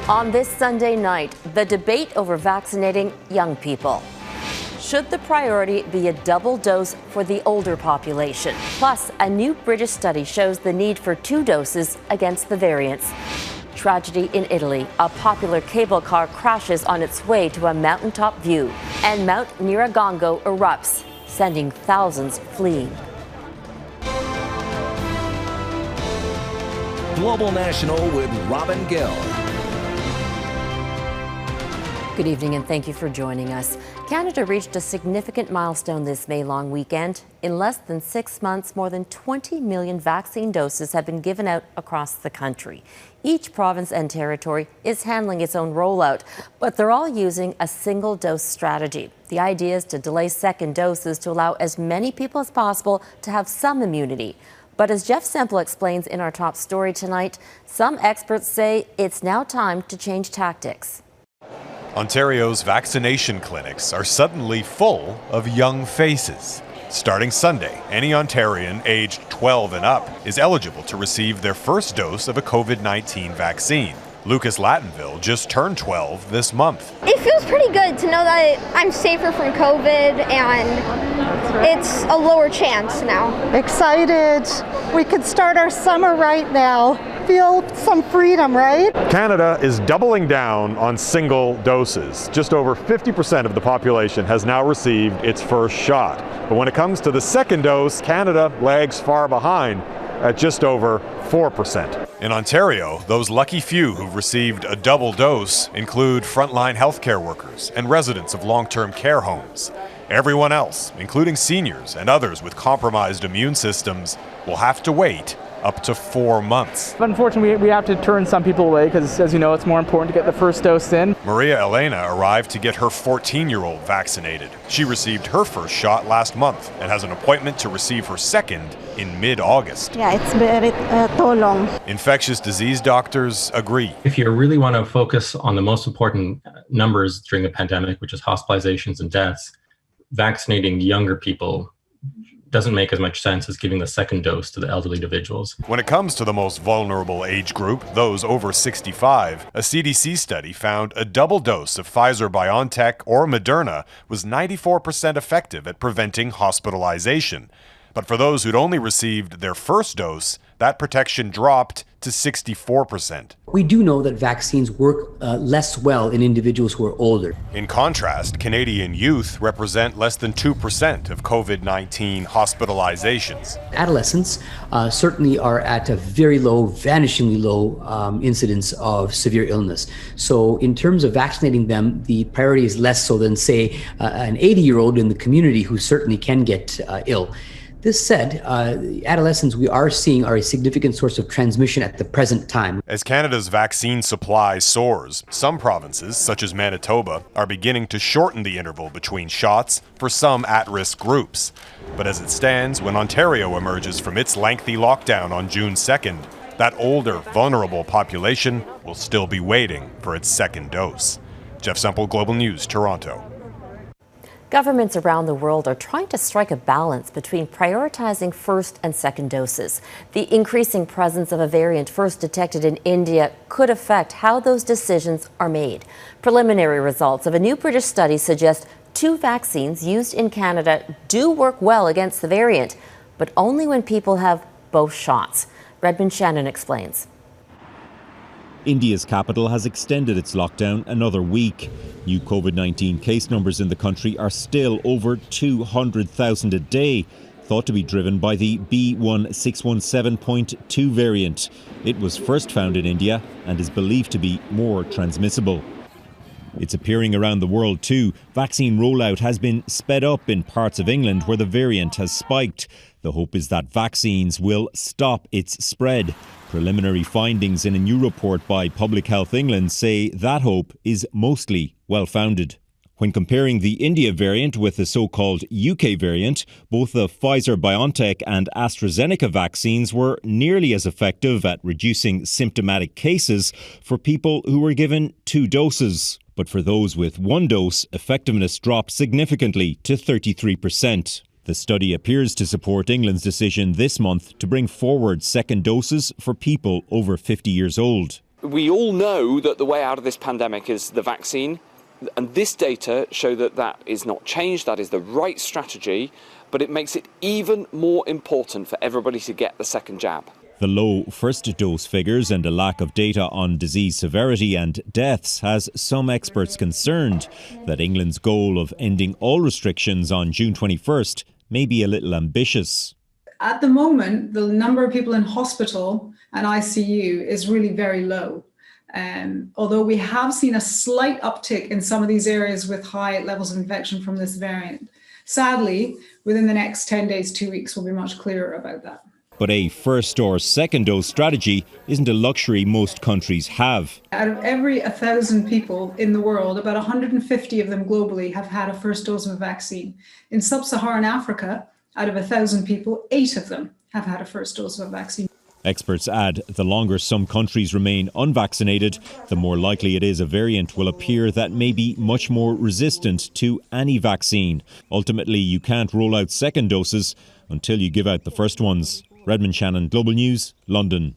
On this Sunday night, the debate over vaccinating young people. Should the priority be a double dose for the older population? Plus, a new British study shows the need for 2 doses against the variants. Tragedy in Italy. A popular cable car crashes on its way to a mountaintop view. And Mount Nyiragongo erupts, sending thousands fleeing. Global National with Robin Gill. Good evening and thank you for joining us. Canada reached a significant milestone this May-long weekend. In less than 6 months, more than 20 million vaccine doses have been given out across the country. Each province and territory is handling its own rollout, but they're all using a single-dose strategy. The idea is to delay second doses to allow as many people as possible to have some immunity. But as Jeff Semple explains in our top story tonight, some experts say it's now time to change tactics. Ontario's vaccination clinics are suddenly full of young faces. Starting Sunday, any Ontarian aged 12 and up is eligible to receive their first dose of a COVID-19 vaccine. Lucas Lattonville just turned 12 this month. It feels pretty good to know that I'm safer from COVID and it's a lower chance now. Excited. We could start our summer right now. Feel some freedom, right? Canada is doubling down on single doses. Just over 50% of the population has now received its first shot. But when it comes to the second dose, Canada lags far behind at just over 4%. In Ontario, those lucky few who've received a double dose include frontline healthcare workers and residents of long-term care homes. Everyone else, including seniors and others with compromised immune systems, will have to wait up to 4 months. Unfortunately, we have to turn some people away because, as you know, it's more important to get the first dose in. Maria Elena arrived to get her 14-year-old vaccinated. She received her first shot last month and has an appointment to receive her second in mid-August. Yeah, it's very too long. Infectious disease doctors agree. If you really want to focus on the most important numbers during the pandemic, which is hospitalizations and deaths, vaccinating younger people doesn't make as much sense as giving the second dose to the elderly individuals. When it comes to the most vulnerable age group, those over 65, a CDC study found a double dose of Pfizer-BioNTech or Moderna was 94% effective at preventing hospitalization. But for those who'd only received their first dose, that protection dropped to 64%. We do know that vaccines work less well in individuals who are older. In contrast, Canadian youth represent less than 2% of COVID-19 hospitalizations. Adolescents certainly are at a very low, vanishingly low incidence of severe illness. So in terms of vaccinating them, the priority is less so than, say, an 80-year-old in the community who certainly can get ill. This said, adolescents we are seeing are a significant source of transmission at the present time. As Canada's vaccine supply soars, some provinces, such as Manitoba, are beginning to shorten the interval between shots for some at-risk groups. But as it stands, when Ontario emerges from its lengthy lockdown on June 2nd, that older, vulnerable population will still be waiting for its second dose. Jeff Semple, Global News, Toronto. Governments around the world are trying to strike a balance between prioritizing first and second doses. The increasing presence of a variant first detected in India could affect how those decisions are made. Preliminary results of a new British study suggest 2 vaccines used in Canada do work well against the variant, but only when people have both shots. Redmond Shannon explains. India's capital has extended its lockdown another week. New COVID-19 case numbers in the country are still over 200,000 a day, thought to be driven by the B.1.617.2 variant. It was first found in India and is believed to be more transmissible. It's appearing around the world too. Vaccine rollout has been sped up in parts of England where the variant has spiked. The hope is that vaccines will stop its spread. Preliminary findings in a new report by Public Health England say that hope is mostly well-founded. When comparing the India variant with the so-called UK variant, both the Pfizer-BioNTech and AstraZeneca vaccines were nearly as effective at reducing symptomatic cases for people who were given 2 doses. But for those with 1 dose, effectiveness dropped significantly to 33%. The study appears to support England's decision this month to bring forward second doses for people over 50 years old. We all know that the way out of this pandemic is the vaccine, and this data show that that is not changed, that is the right strategy, but it makes it even more important for everybody to get the second jab. The low first dose figures and a lack of data on disease severity and deaths has some experts concerned that England's goal of ending all restrictions on June 21st may be a little ambitious. At the moment, the number of people in hospital and ICU is really very low. Although we have seen a slight uptick in some of these areas with high levels of infection from this variant. Sadly, within the next 10 days, 2 weeks, we'll be much clearer about that. But a first or second dose strategy isn't a luxury most countries have. Out of every 1,000 people in the world, about 150 of them globally have had a first dose of a vaccine. In sub-Saharan Africa, out of 1,000 people, 8 of them have had a first dose of a vaccine. Experts add the longer some countries remain unvaccinated, the more likely it is a variant will appear that may be much more resistant to any vaccine. Ultimately, you can't roll out second doses until you give out the first ones. Redmond Shannon, Global News, London.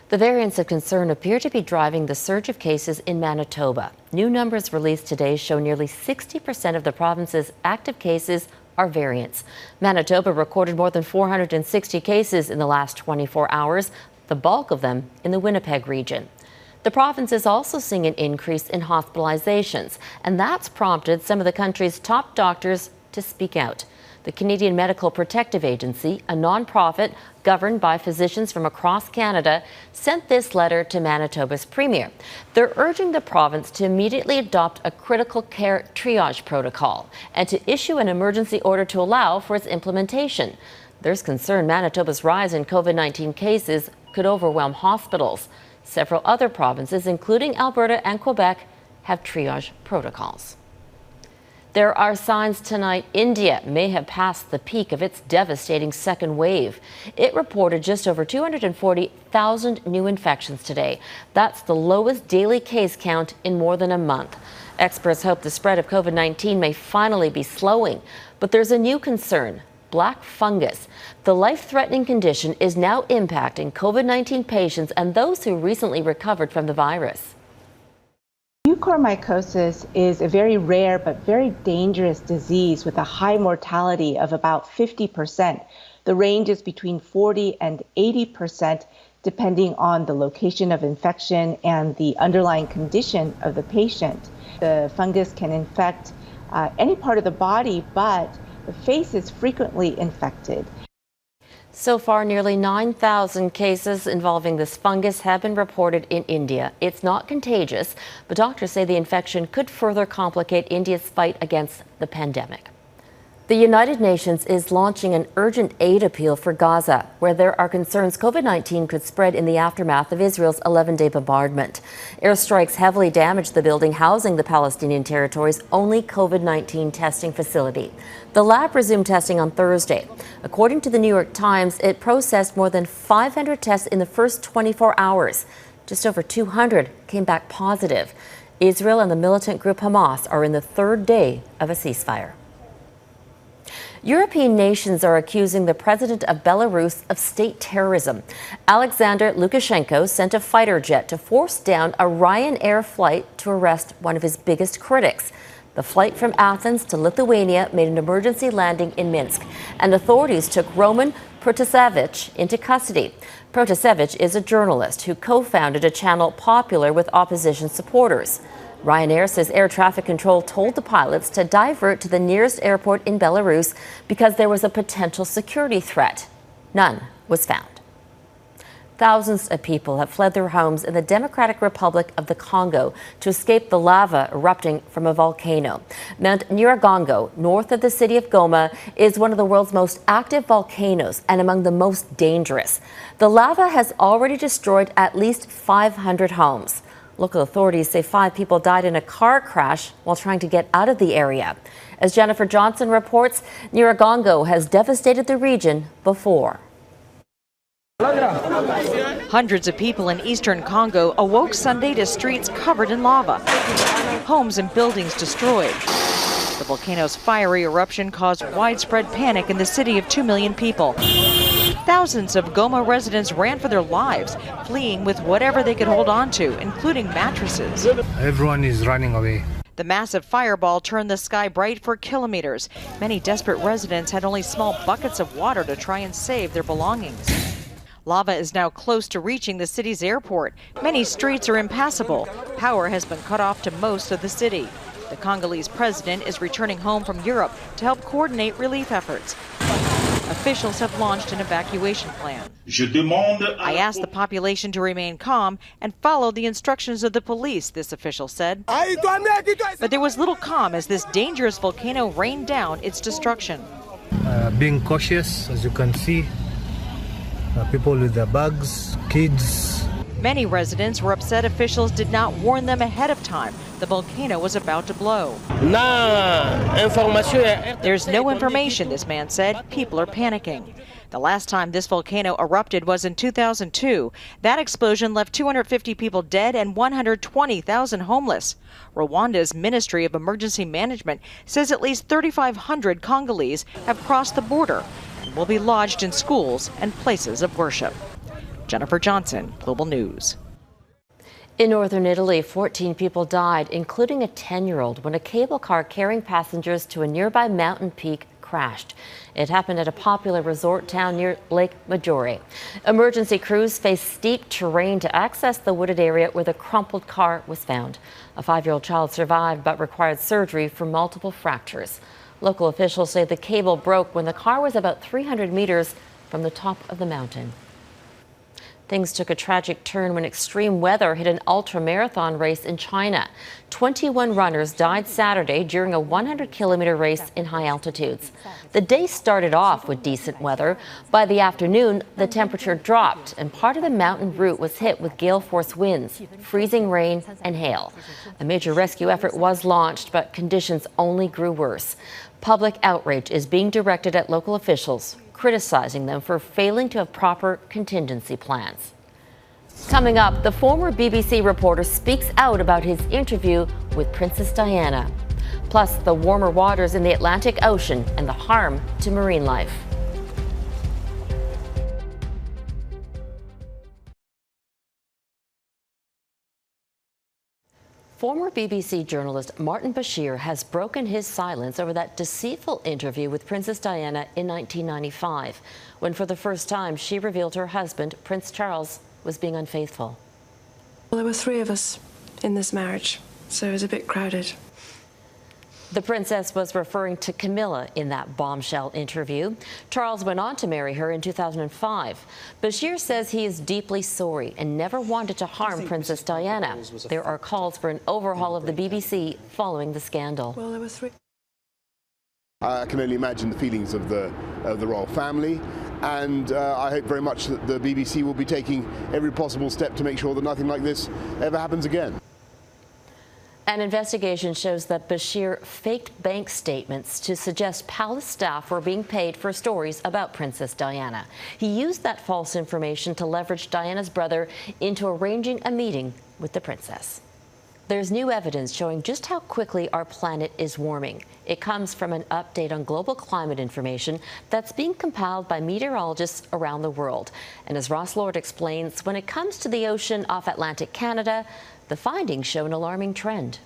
The variants of concern appear to be driving the surge of cases in Manitoba. New numbers released today show nearly 60% of the province's active cases are variants. Manitoba recorded more than 460 cases in the last 24 hours, the bulk of them in the Winnipeg region. The province is also seeing an increase in hospitalizations, and that's prompted some of the country's top doctors to speak out. The Canadian Medical Protective Agency, a nonprofit governed by physicians from across Canada, sent this letter to Manitoba's premier. They're urging the province to immediately adopt a critical care triage protocol and to issue an emergency order to allow for its implementation. There's concern Manitoba's rise in COVID-19 cases could overwhelm hospitals. Several other provinces, including Alberta and Quebec, have triage protocols. There are signs tonight India may have passed the peak of its devastating second wave. It reported just over 240,000 new infections today. That's the lowest daily case count in more than a month. Experts hope the spread of COVID-19 may finally be slowing. But there's a new concern: black fungus. The life-threatening condition is now impacting COVID-19 patients and those who recently recovered from the virus. Mucormycosis is a very rare but very dangerous disease with a high mortality of about 50%. The range is between 40 and 80%, depending on the location of infection and the underlying condition of the patient. The fungus can infect any part of the body, but the face is frequently infected. So far, nearly 9,000 cases involving this fungus have been reported in India. It's not contagious, but doctors say the infection could further complicate India's fight against the pandemic. The United Nations is launching an urgent aid appeal for Gaza, where there are concerns COVID-19 could spread in the aftermath of Israel's 11-day bombardment. Airstrikes heavily damaged the building housing the Palestinian territory's only COVID-19 testing facility. The lab resumed testing on Thursday. According to the New York Times, it processed more than 500 tests in the first 24 hours. Just over 200 came back positive. Israel and the militant group Hamas are in the third day of a ceasefire. European nations are accusing the president of Belarus of state terrorism. Alexander Lukashenko sent a fighter jet to force down a Ryanair flight to arrest one of his biggest critics. The flight from Athens to Lithuania made an emergency landing in Minsk, and authorities took Roman Protasevich into custody. Protasevich is a journalist who co-founded a channel popular with opposition supporters. Ryanair says air traffic control told the pilots to divert to the nearest airport in Belarus because there was a potential security threat. None was found. Thousands of people have fled their homes in the Democratic Republic of the Congo to escape the lava erupting from a volcano. Mount Nyiragongo, north of the city of Goma, is one of the world's most active volcanoes and among the most dangerous. The lava has already destroyed at least 500 homes. Local authorities say 5 people died in a car crash while trying to get out of the area. As Jennifer Johnson reports, Nyiragongo has devastated the region before. Hundreds of people in eastern Congo awoke Sunday to streets covered in lava, homes and buildings destroyed. The volcano's fiery eruption caused widespread panic in the city of 2 million people. Thousands of Goma residents ran for their lives, fleeing with whatever they could hold on to, including mattresses. Everyone is running away. The massive fireball turned the sky bright for kilometers. Many desperate residents had only small buckets of water to try and save their belongings. Lava is now close to reaching the city's airport. Many streets are impassable. Power has been cut off to most of the city. The Congolese president is returning home from Europe to help coordinate relief efforts. Officials have launched an evacuation plan. I asked the population to remain calm and follow the instructions of the police, this official said. But there was little calm as this dangerous volcano rained down its destruction. Being cautious, as you can see. People with their bags, kids. Many residents were upset officials did not warn them ahead of time the volcano was about to blow. There's no information, this man said. People are panicking. The last time this volcano erupted was in 2002. That explosion left 250 people dead and 120,000 homeless. Rwanda's Ministry of Emergency Management says at least 3,500 Congolese have crossed the border and will be lodged in schools and places of worship. Jennifer Johnson, Global News. In northern Italy, 14 people died, including a 10-year-old, when a cable car carrying passengers to a nearby mountain peak crashed. It happened at a popular resort town near Lake Maggiore. Emergency crews faced steep terrain to access the wooded area where the crumpled car was found. A 5-year-old child survived but required surgery for multiple fractures. Local officials say the cable broke when the car was about 300 meters from the top of the mountain. Things took a tragic turn when extreme weather hit an ultra-marathon race in China. 21 runners died Saturday during a 100-kilometer race in high altitudes. The day started off with decent weather. By the afternoon, the temperature dropped and part of the mountain route was hit with gale-force winds, freezing rain and hail. A major rescue effort was launched, but conditions only grew worse. Public outrage is being directed at local officials, criticizing them for failing to have proper contingency plans. Coming up, the former BBC reporter speaks out about his interview with Princess Diana. Plus, the warmer waters in the Atlantic Ocean and the harm to marine life. Former BBC journalist Martin Bashir has broken his silence over that deceitful interview with Princess Diana in 1995, when for the first time she revealed her husband, Prince Charles, was being unfaithful. Well, there were 3 of us in this marriage, so it was a bit crowded. The princess was referring to Camilla in that bombshell interview. Charles went on to marry her in 2005. Bashir says he is deeply sorry and never wanted to harm Princess Diana. There are calls for an overhaul of the BBC following the scandal. Well, there were 3. I can only imagine the feelings of the royal family, and I hope very much that the BBC will be taking every possible step to make sure that nothing like this ever happens again. An investigation shows that Bashir faked bank statements to suggest palace staff were being paid for stories about Princess Diana. He used that false information to leverage Diana's brother into arranging a meeting with the princess. There's new evidence showing just how quickly our planet is warming. It comes from an update on global climate information that's being compiled by meteorologists around the world. And as Ross Lord explains, when it comes to the ocean off Atlantic Canada, the findings show an alarming trend.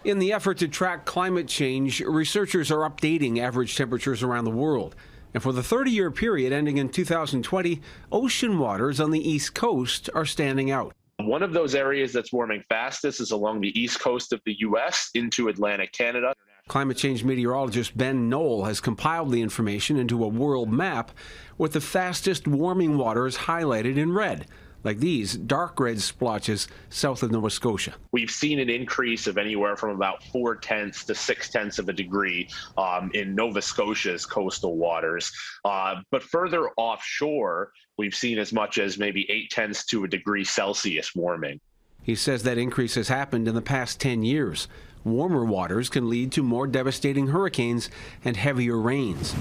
In the effort to track climate change, researchers are updating average temperatures around the world. And for the 30-year period ending in 2020, ocean waters on the East Coast are standing out. One of those areas that's warming fastest is along the east coast of the U.S. into Atlantic Canada. Climate change meteorologist Ben Knoll has compiled the information into a world map with the fastest warming waters highlighted in red, like these dark red splotches south of Nova Scotia. We've seen an increase of anywhere from about 0.4 to 0.6 of a degree in Nova Scotia's coastal waters. But further offshore, we've seen as much as maybe 0.8 to a degree Celsius warming. He says that increase has happened in the past 10 years. Warmer waters can lead to more devastating hurricanes and heavier rains.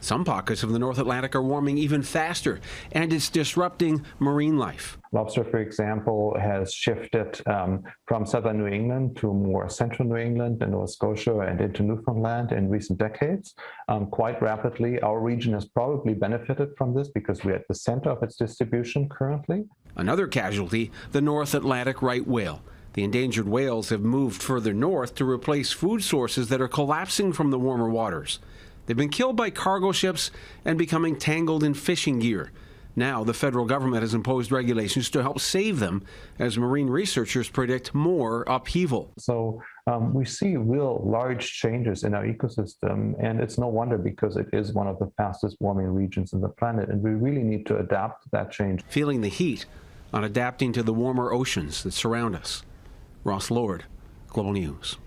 Some pockets of the North Atlantic are warming even faster, and it's disrupting marine life. Lobster, for example, has shifted from southern New England to more central New England and Nova Scotia and into Newfoundland in recent decades quite rapidly. Our region has probably benefited from this because we're at the center of its distribution currently. Another casualty, the North Atlantic right whale. The endangered whales have moved further north to replace food sources that are collapsing from the warmer waters. They've been killed by cargo ships and becoming tangled in fishing gear. Now, the federal government has imposed regulations to help save them, as marine researchers predict more upheaval. So we see real large changes in our ecosystem, and it's no wonder because it is one of the fastest warming regions on the planet, and we really need to adapt to that change. Feeling the heat on adapting to the warmer oceans that surround us. Ross Lord, Global News.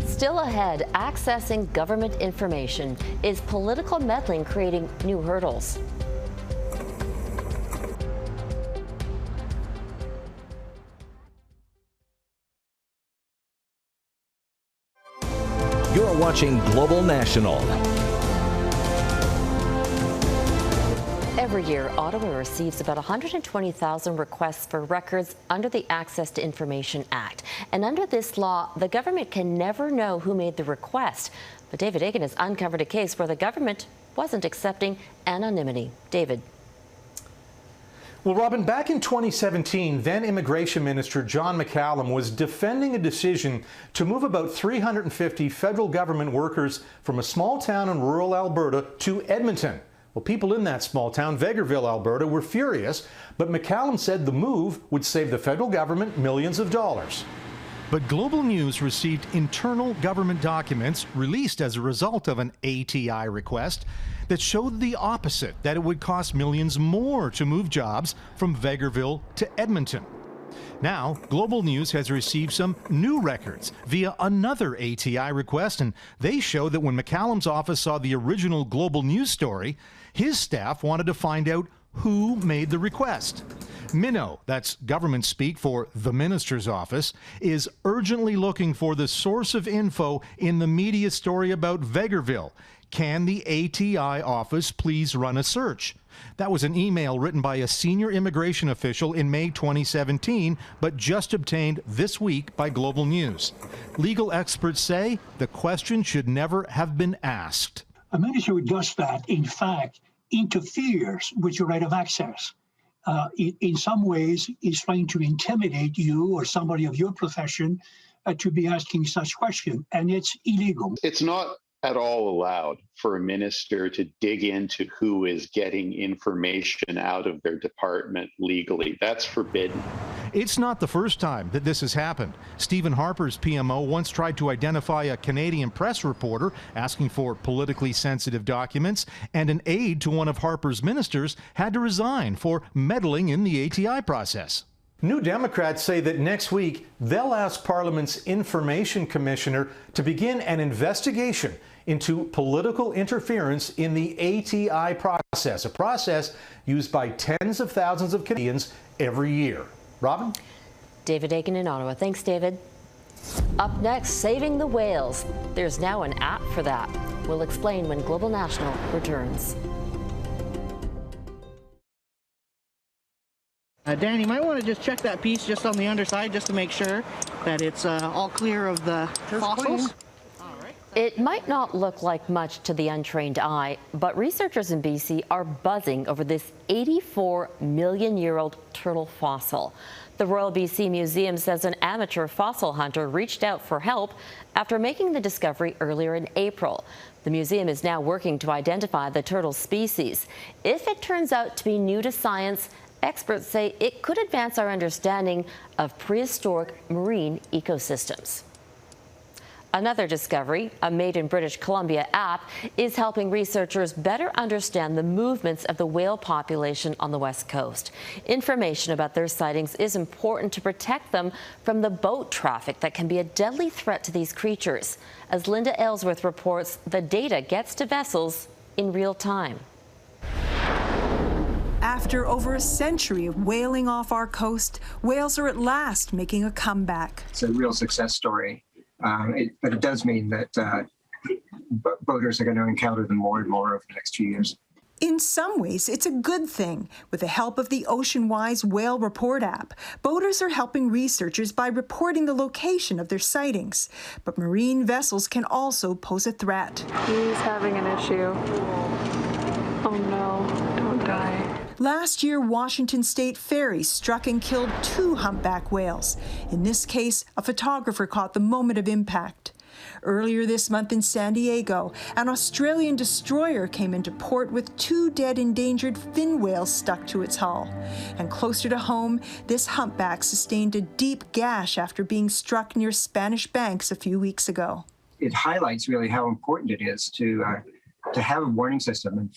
Still ahead, accessing government information. Is political meddling creating new hurdles? You're watching Global National. Every year, Ottawa receives about 120,000 requests for records under the Access to Information Act. And under this law, the government can never know who made the request. But David Aiken has uncovered a case where the government wasn't accepting anonymity. David. Well, Robin, back in 2017, then Immigration Minister John McCallum was defending a decision to move about 350 federal government workers from a small town in rural Alberta to Edmonton. Well, people in that small town, Vegreville, Alberta, were furious, but McCallum said the move would save the federal government millions of dollars. But Global News received internal government documents released as a result of an ATI request that showed the opposite, that it would cost millions more to move jobs from Vegreville to Edmonton. Now, Global News has received some new records via another ATI request, and they show that when McCallum's office saw the original Global News story, his staff wanted to find out who made the request. Minnow, that's government speak for the minister's office, is urgently looking for the source of info in the media story about Vegreville. Can the ATI office please run a search? That was an email written by a senior immigration official in May 2017, but just obtained this week by Global News. Legal experts say the question should never have been asked. A minister who does that, in fact, interferes with your right of access. In some ways, is trying to intimidate you or somebody of your profession to be asking such question, and it's illegal. It's not at all allowed for a minister to dig into who is getting information out of their department legally. That's forbidden. It's not the first time that this has happened. Stephen Harper's PMO once tried to identify a Canadian press reporter asking for politically sensitive documents, and an aide to one of Harper's ministers had to resign for meddling in the ATI process. New Democrats say that next week they'll ask Parliament's Information Commissioner to begin an investigation into political interference in the ATI process, a process used by tens of thousands of Canadians every year. Robin? David Aiken in Ottawa. Thanks, David. Up next, saving the whales. There's now an app for that. We'll explain when Global National returns. Dan, you might want to just check that piece just on the underside just to make sure that it's all clear of the fossils. It might not look like much to the untrained eye, but researchers in BC are buzzing over this 84-million-year-old turtle fossil. The Royal BC Museum says an amateur fossil hunter reached out for help after making the discovery earlier in April. The museum is now working to identify the turtle species. If it turns out to be new to science, experts say it could advance our understanding of prehistoric marine ecosystems. Another discovery, a Made in British Columbia app, is helping researchers better understand the movements of the whale population on the West Coast. Information about their sightings is important to protect them from the boat traffic that can be a deadly threat to these creatures. As Linda Ellsworth reports, the data gets to vessels in real time. After over a century of whaling off our coast, whales are at last making a comeback. It's a real success story, but it does mean that boaters are going to encounter them more and more over the next few years. In some ways, it's a good thing. With the help of the OceanWise Whale Report app, boaters are helping researchers by reporting the location of their sightings. But marine vessels can also pose a threat. He's having an issue. Oh no, don't die. Last year, Washington State ferries struck and killed 2 humpback whales. In this case, a photographer caught the moment of impact. Earlier this month in San Diego, an Australian destroyer came into port with 2 dead endangered fin whales stuck to its hull. And closer to home, this humpback sustained a deep gash after being struck near Spanish Banks a few weeks ago. It highlights really how important it is to have a warning system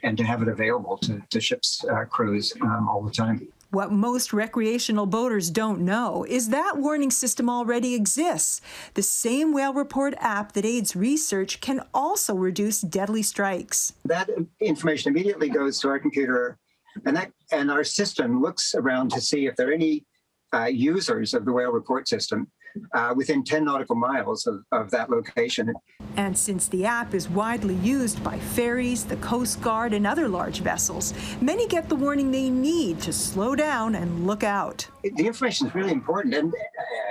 and to have it available to ships' crews all the time. What most recreational boaters don't know is that warning system already exists. The same Whale Report app that aids research can also reduce deadly strikes. That information immediately goes to our computer, and our system looks around to see if there are any users of the Whale Report system within 10 nautical miles of that location. And since the app is widely used by ferries, the Coast Guard, and other large vessels, many get the warning they need to slow down and look out. The information is really important, and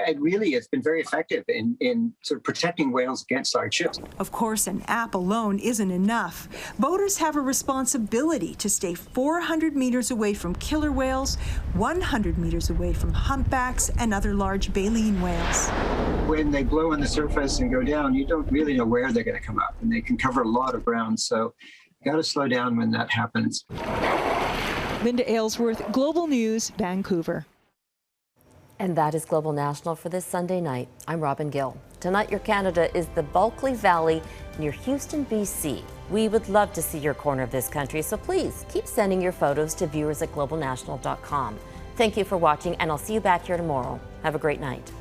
it really has been very effective in sort of protecting whales against large ships. Of course, an app alone isn't enough. Boaters have a responsibility to stay 400 meters away from killer whales, 100 meters away from humpbacks and other large baleen whales. When they blow on the surface and go down, you don't really know where they're going to come up, and they can cover a lot of ground, so you got to slow down when that happens. Linda Aylesworth, Global News, Vancouver. And that is Global National for this Sunday night. I'm Robin Gill. Tonight, your Canada is the Bulkley Valley near Houston, BC. We would love to see your corner of this country, so please keep sending your photos to viewers@globalnational.com. Thank you for watching, and I'll see you back here tomorrow. Have a great night.